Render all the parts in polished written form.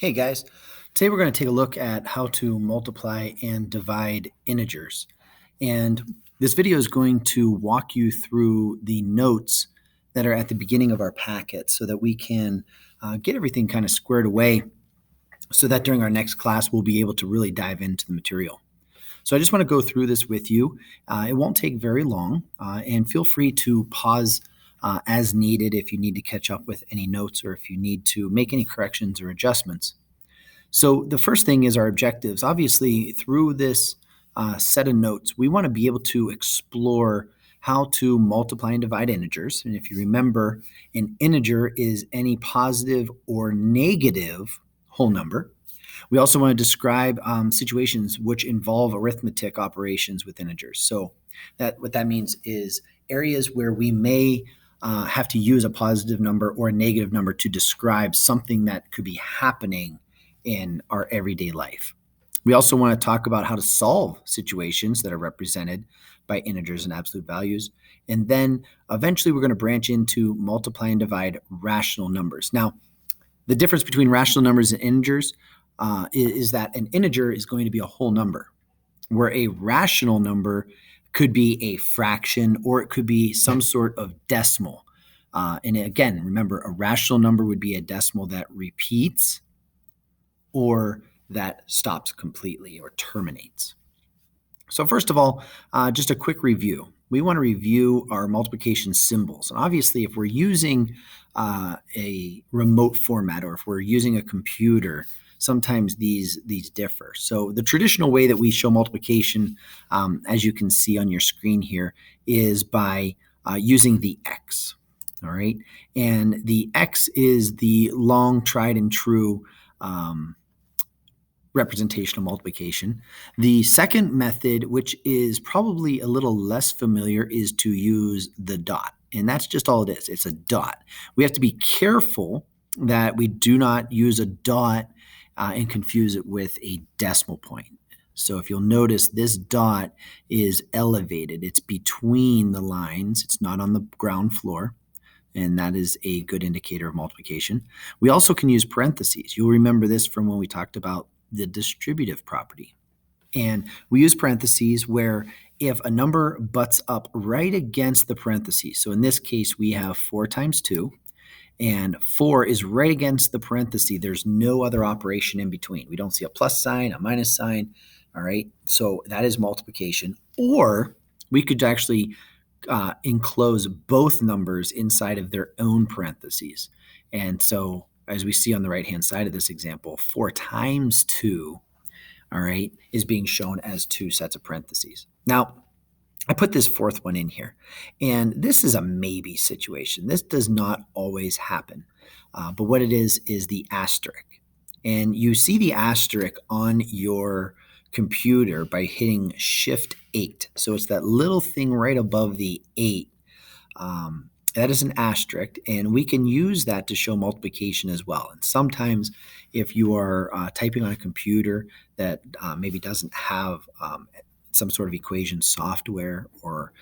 Hey guys, today we're going to take a look at how to multiply and divide integers. And this video is going to walk you through the notes that are at the beginning of our packet so that we can get everything kind of squared away so that during our next class we'll be able to really dive into the material. So I just want to go through this with you. It won't take very long, and feel free to pause as needed if you need to catch up with any notes or if you need to make any corrections or adjustments. So the first thing is our objectives. Obviously, through this set of notes, we want to be able to explore how to multiply and divide integers. And if you remember, an integer is any positive or negative whole number. We also want to describe situations which involve arithmetic operations with integers. So what that means is areas where we may have to use a positive number or a negative number to describe something that could be happening in our everyday life. We also want to talk about how to solve situations that are represented by integers and absolute values. And then eventually we're going to branch into multiply and divide rational numbers. Now, the difference between rational numbers and integers is that an integer is going to be a whole number, where a rational number could be a fraction or it could be some sort of decimal. And again, remember, a rational number would be a decimal that repeats or that stops completely or terminates. So first of all, just a quick review. We want to review our multiplication symbols. And obviously, if we're using a remote format or if we're using a computer, sometimes these differ. So the traditional way that we show multiplication, as you can see on your screen here, is by using the X. All right. And the X is the long tried and true representation of multiplication. The second method, which is probably a little less familiar, is to use the dot. And that's just all it is. It's a dot. We have to be careful that we do not use a dot and confuse it with a decimal point. So if you'll notice, this dot is elevated. It's between the lines. It's not on the ground floor. And that is a good indicator of multiplication. We also can use parentheses. You'll remember this from when we talked about the distributive property. And we use parentheses where if a number butts up right against the parentheses, so in this case, we have 4 times 2, and 4 is right against the parenthesis. There's no other operation in between. We don't see a plus sign, a minus sign, all right? So that is multiplication. Or we could actually enclose both numbers inside of their own parentheses. And so as we see on the right-hand side of this example, 4 times 2, all right, is being shown as 2 sets of parentheses. Now, I put this fourth one in here, and this is a maybe situation. This does not always happen, but what it is the asterisk. And you see the asterisk on your computer by hitting Shift 8. So it's that little thing right above the 8. That is an asterisk, and we can use that to show multiplication as well. And sometimes if you are typing on a computer that maybe doesn't have some sort of equation software, or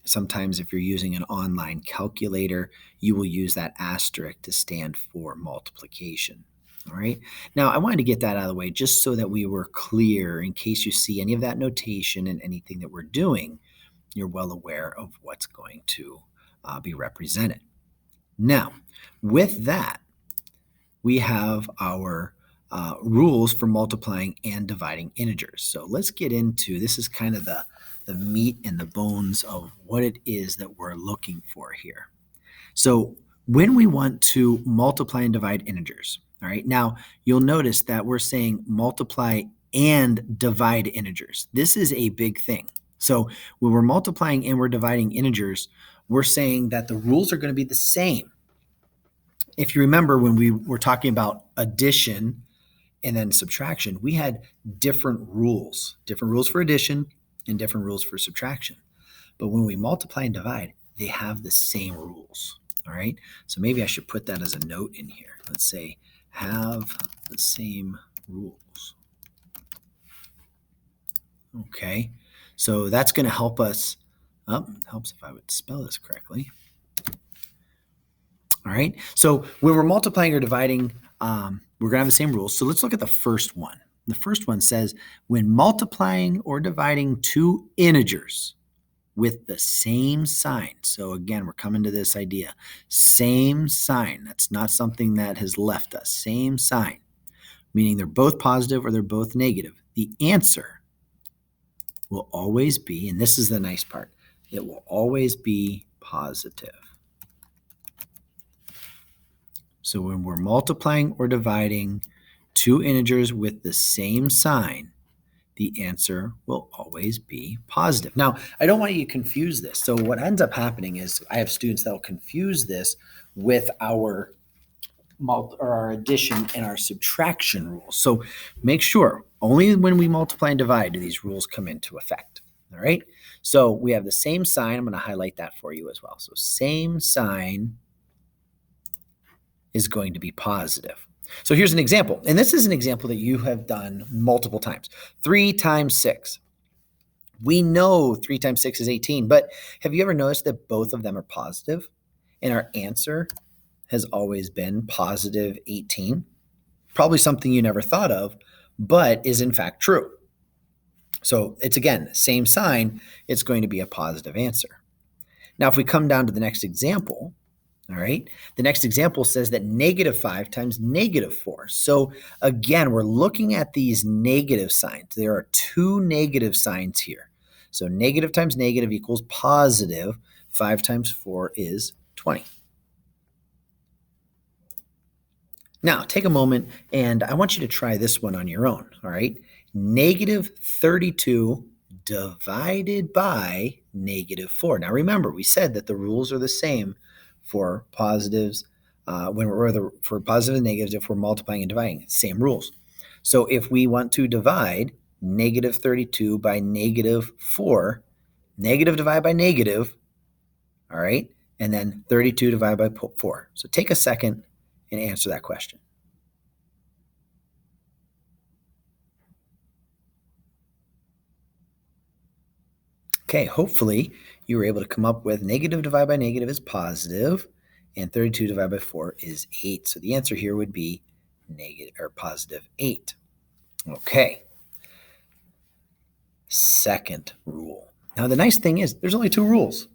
sometimes if you're using an online calculator, you will use that asterisk to stand for multiplication. All right. Now, I wanted to get that out of the way just so that we were clear in case you see any of that notation in anything that we're doing, you're well aware of what's going to be represented. Now, with that, we have our rules for multiplying and dividing integers. So let's get into, this is kind of the meat and the bones of what it is that we're looking for here. So when we want to multiply and divide integers, all right, now you'll notice that we're saying multiply and divide integers. This is a big thing. So when we're multiplying and we're dividing integers, we're saying that the rules are going to be the same. If you remember when we were talking about addition and then subtraction, we had different rules for addition and different rules for subtraction. But when we multiply and divide, they have the same rules. All right. So maybe I should put that as a note in here. Let's say have the same rules. Okay. So that's going to help us. Helps if I would spell this correctly. All right. So when we're multiplying or dividing we're going to have the same rules. So let's look at the first one. The first one says when multiplying or dividing two integers with the same sign. So again, we're coming to this idea. Same sign. That's not something that has left us. Same sign, meaning they're both positive or they're both negative. The answer will always be, and this is the nice part, it will always be positive. So when we're multiplying or dividing two integers with the same sign, the answer will always be positive. Now, I don't want you to confuse this. So what ends up happening is I have students that will confuse this with our addition and our subtraction rules. So make sure only when we multiply and divide do these rules come into effect. All right. So we have the same sign. I'm going to highlight that for you as well. So same sign is going to be positive. So here's an example. And this is an example that you have done multiple times. 3 times 6. We know 3 times 6 is 18, but have you ever noticed that both of them are positive? And our answer has always been positive 18. Probably something you never thought of, but is in fact true. So it's, again, same sign, it's going to be a positive answer. Now, if we come down to the next example, all right, the next example says that -5 times -4. So again, we're looking at these negative signs. There are two negative signs here. So negative times negative equals positive. 5 times 4 is 20. Now, take a moment, and I want you to try this one on your own, all right? -32 divided by -4. Now, remember, we said that the rules are the same for positives, for positive and negatives, if we're multiplying and dividing, same rules. So if we want to divide -32 by -4, negative divided by negative, all right, and then 32 divided by 4. So take a second and answer that question. Okay, hopefully you were able to come up with negative divided by negative is positive, and 32 divided by 4 is 8. So the answer here would be negative or positive 8. Okay. Second rule. Now the nice thing is there's only two rules.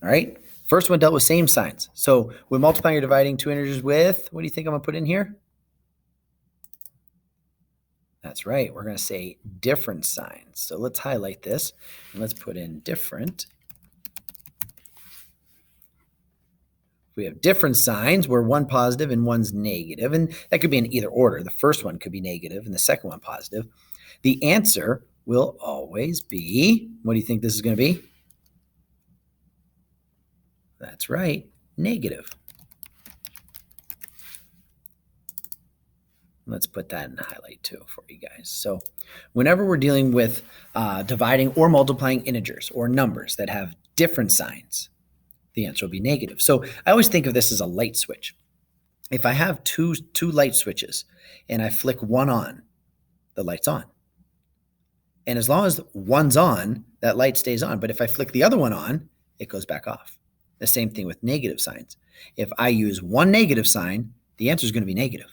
All right. First one dealt with same signs. So when multiplying or dividing two integers with, what do you think I'm going to put in here? That's right. We're going to say different signs. So let's highlight this and let's put in different. We have different signs where one positive and one's negative, and that could be in either order. The first one could be negative and the second one positive. The answer will always be, what do you think this is going to be? That's right, negative. Let's put that in highlight too for you guys. So whenever we're dealing with dividing or multiplying integers or numbers that have different signs, the answer will be negative. So I always think of this as a light switch. If I have two light switches and I flick one on, the light's on. And as long as one's on, that light stays on. But if I flick the other one on, it goes back off. The same thing with negative signs. If I use one negative sign, the answer is going to be negative.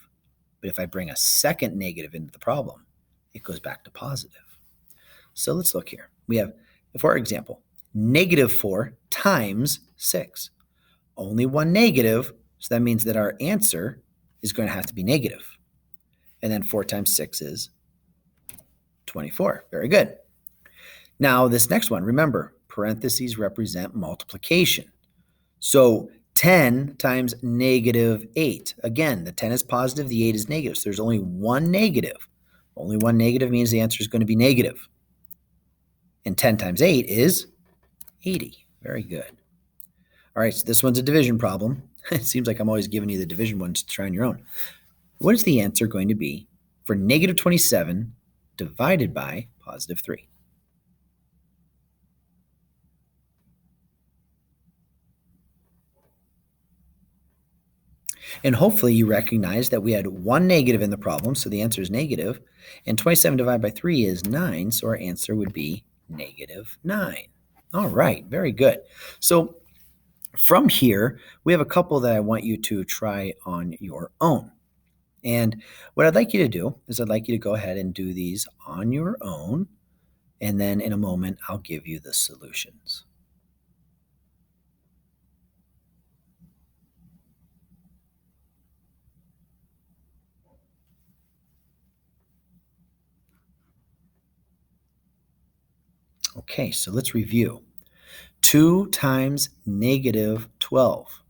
But if I bring a second negative into the problem, it goes back to positive. So let's look here. We have, for example, -4 times 6. Only one negative, so that means that our answer is going to have to be negative. And then 4 times 6 is 24. Very good. Now, this next one, remember, parentheses represent multiplication. So 10 times -8. Again, the 10 is positive, the 8 is negative. So there's only one negative. Only one negative means the answer is going to be negative. And 10 times 8 is 80. Very good. All right, so this one's a division problem. It seems like I'm always giving you the division ones to try on your own. What is the answer going to be for -27 divided by +3? And hopefully you recognize that we had one negative in the problem, so the answer is negative, and 27 divided by 3 is 9, so our answer would be -9. All right, very good. So from here, we have a couple that I want you to try on your own. And what I'd like you to do is I'd like you to go ahead and do these on your own. And then in a moment, I'll give you the solutions. Okay, so let's review. 2 times negative 12.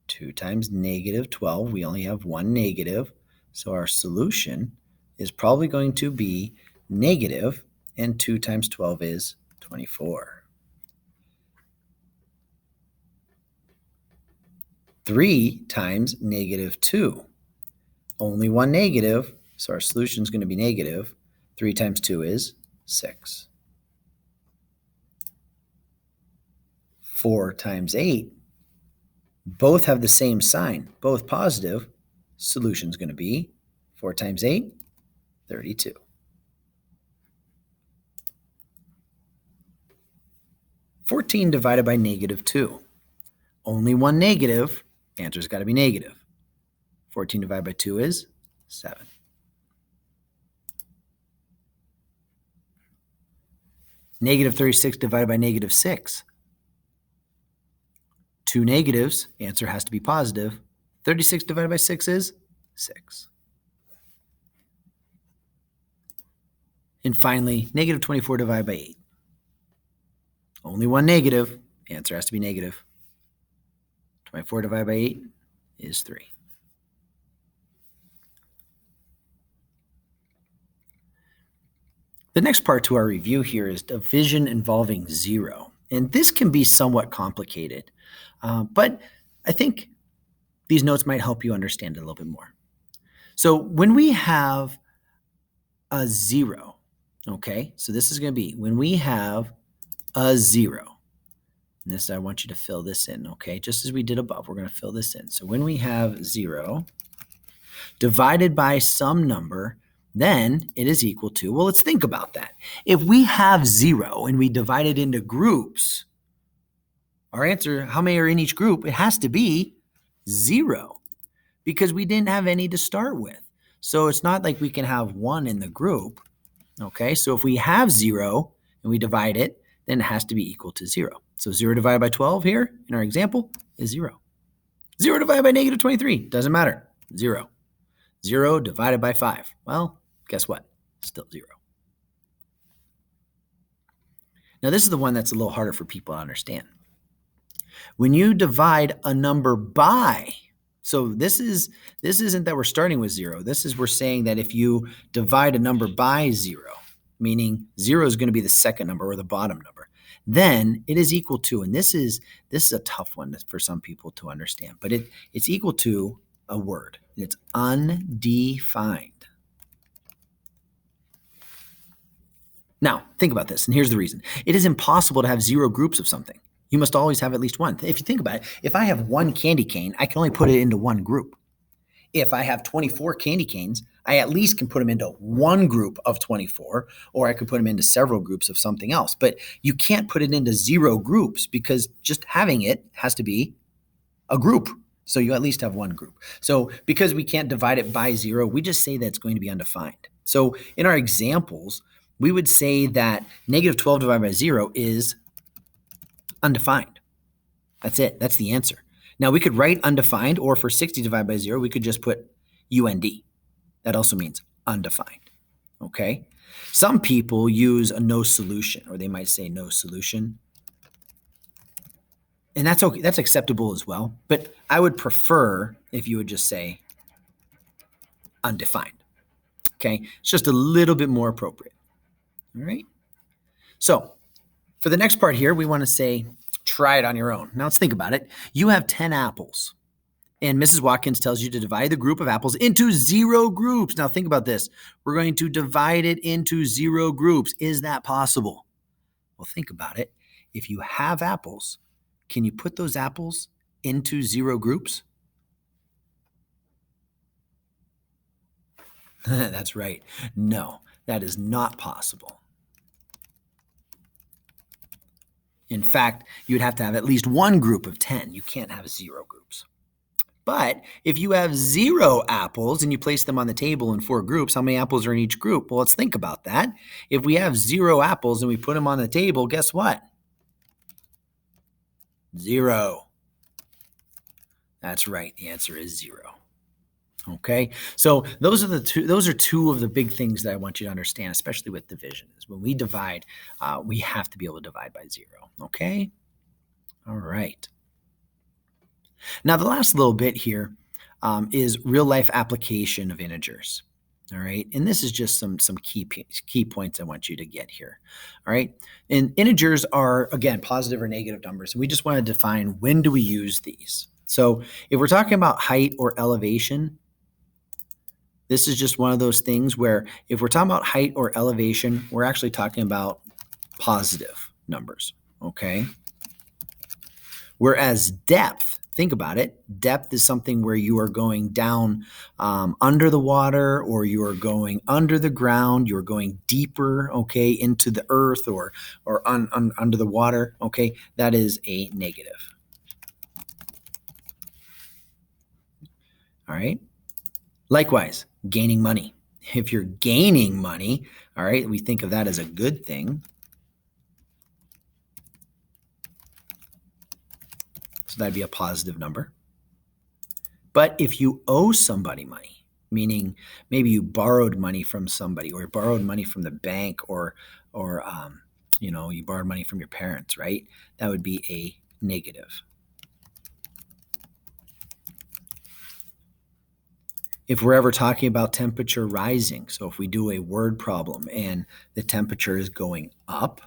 2 times negative 12, we only have one negative. So our solution is probably going to be negative, and 2 times 12 is 24. 3 times negative 2. Only one negative, so our solution is going to be negative. 3 times 2 is 6. 4 times 8. Both have the same sign, both positive. Solution is going to be 4 times 8, 32. 14 divided by negative 2. Only one negative. Answer's got to be negative. 14 divided by 2 is 7. Negative 36 divided by negative 6. Two negatives. Answer has to be positive. 36 divided by 6 is 6. And finally, negative 24 divided by 8. Only one negative. Answer has to be negative. 24 divided by 8 is 3. The next part to our review here is division involving 0. And this can be somewhat complicated, but I think these notes might help you understand it a little bit more. So when we have a 0, okay, so this is going to be when we have a 0. And this, I want you to fill this in, okay? Just as we did above, we're going to fill this in. So when we have 0 divided by some number, then it is equal to, well, let's think about that. If we have 0 and we divide it into groups, our answer, how many are in each group? It has to be 0 because we didn't have any to start with. So it's not like we can have 1 in the group, okay? So if we have 0 and we divide it, then it has to be equal to 0. So 0 divided by 12 here in our example is 0. 0 divided by negative 23, doesn't matter, 0. 0 divided by 5, well, guess what? Still 0. Now this is the one that's a little harder for people to understand. When you divide a number by, so this isn't that we're starting with 0. This is we're saying that if you divide a number by 0, meaning 0 is going to be the second number or the bottom number, then it is equal to, and this is a tough one for some people to understand, but it's equal to a word. It's undefined. Now, think about this, and here's the reason. It is impossible to have 0 groups of something. You must always have at least one. If you think about it, if I have one candy cane, I can only put it into one group. If I have 24 candy canes, I at least can put them into one group of 24, or I could put them into several groups of something else. But you can't put it into 0 groups because just having it has to be a group. So you at least have one group. So because we can't divide it by 0, we just say that it's going to be undefined. So in our examples, we would say that negative 12 divided by 0 is undefined. That's it. That's the answer. Now, we could write undefined, or for 60 divided by 0, we could just put UND. That also means undefined. Okay? Some people use a no solution, or they might say no solution. And that's okay. That's acceptable as well. But I would prefer if you would just say undefined. Okay? It's just a little bit more appropriate. All right? So for the next part here, we want to say try it on your own. Now let's think about it. You have 10 apples, and Mrs. Watkins tells you to divide the group of apples into 0 groups. Now think about this. We're going to divide it into 0 groups. Is that possible? Well, think about it. If you have apples, can you put those apples into 0 groups? That's right. No, that is not possible. In fact, you'd have to have at least one group of 10. You can't have 0 groups. But if you have 0 apples and you place them on the table in 4 groups, how many apples are in each group? Well, let's think about that. If we have 0 apples and we put them on the table, guess what? 0. That's right. The answer is 0. Okay. So those are two of the big things that I want you to understand, especially with division, is when we divide, we have to be able to divide by 0. Okay. All right. Now, the last little bit here is real life application of integers. All right. And this is just some key points I want you to get here. All right. And integers are, again, positive or negative numbers. And we just want to define, when do we use these? So if we're talking about height or elevation, this is just one of those things where if we're talking about height or elevation, we're actually talking about positive numbers. Okay. Whereas depth, think about it. Depth is something where you are going down under the water, or you are going under the ground. You're going deeper, okay, into the earth or under the water. Okay, that is a negative. All right. Likewise, gaining money. If you're gaining money, all right, we think of that as a good thing. So that'd be a positive number. But if you owe somebody money, meaning maybe you borrowed money from somebody, or borrowed money from the bank, or you borrowed money from your parents, right? That would be a negative. If we're ever talking about temperature rising, so if we do a word problem and the temperature is going up,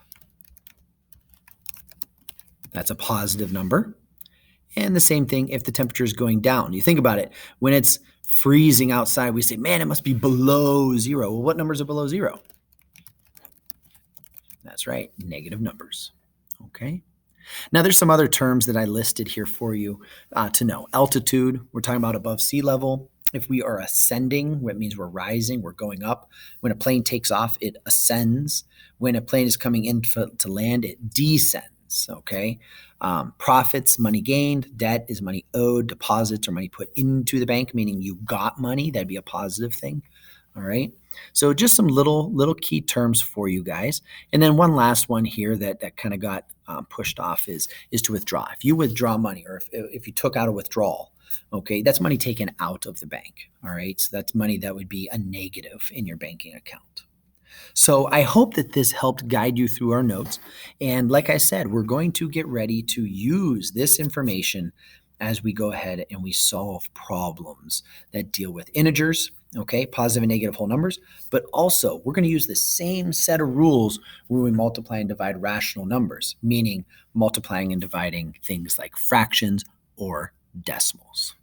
that's a positive number. And the same thing if the temperature is going down. You think about it. When it's freezing outside, we say, man, it must be below 0. Well, what numbers are below 0? That's right, negative numbers. Okay. Now, there's some other terms that I listed here for you to know. Altitude, we're talking about above sea level. If we are ascending, that means we're rising, we're going up. When a plane takes off, it ascends. When a plane is coming in to land, it descends. Okay. Profits, money gained. Debt is money owed. Deposits are money put into the bank, meaning you got money. That'd be a positive thing. All right. So just some little key terms for you guys. And then one last one here that kind of got pushed off is to withdraw. If you withdraw money, or if you took out a withdrawal, okay, that's money taken out of the bank. All right. So that's money that would be a negative in your banking account. So I hope that this helped guide you through our notes. And like I said, we're going to get ready to use this information as we go ahead and we solve problems that deal with integers, okay, positive and negative whole numbers. But also, we're going to use the same set of rules when we multiply and divide rational numbers, meaning multiplying and dividing things like fractions or decimals.